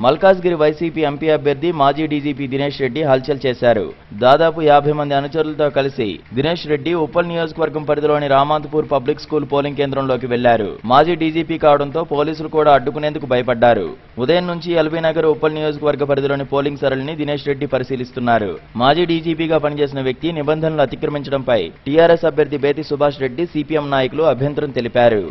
Malkajgiri YCP MP అభ్యర్థి మాజీ DGP Dinesh Reddy హల్చల్ చేశారు. దాదాపు 50 మంది అనుచరులతో కలిసి దినేష్ రెడ్డి ఉప్పల్ నియోజకవర్గం పరిధిలోని రామాంతపూర్ పబ్లిక్ స్కూల్ పోలింగ్ కేంద్రంలోకి వెళ్లారు. మాజీ డీజీపీ కావడంతో పోలీసులు కూడా అడ్డుకునేందుకు భయపడ్డారు. ఉదయం నుంచి ఎల్బీనగర్ ఉప్పల్ నియోజకవర్గ పరిధిలోని పోలింగ్ సరళిని దినేష్ రెడ్డి పరిశీలిస్తున్నారు. మాజీ డీజీపీగా పనిచేసిన వ్యక్తి నిబంధనలు అతిక్రమించడంపై టీఆర్ఎస్ అభ్యర్థి బేతి సుభాష్ రెడ్డి, సిపిఎం నాయకులు అభ్యంతరం తెలిపారు.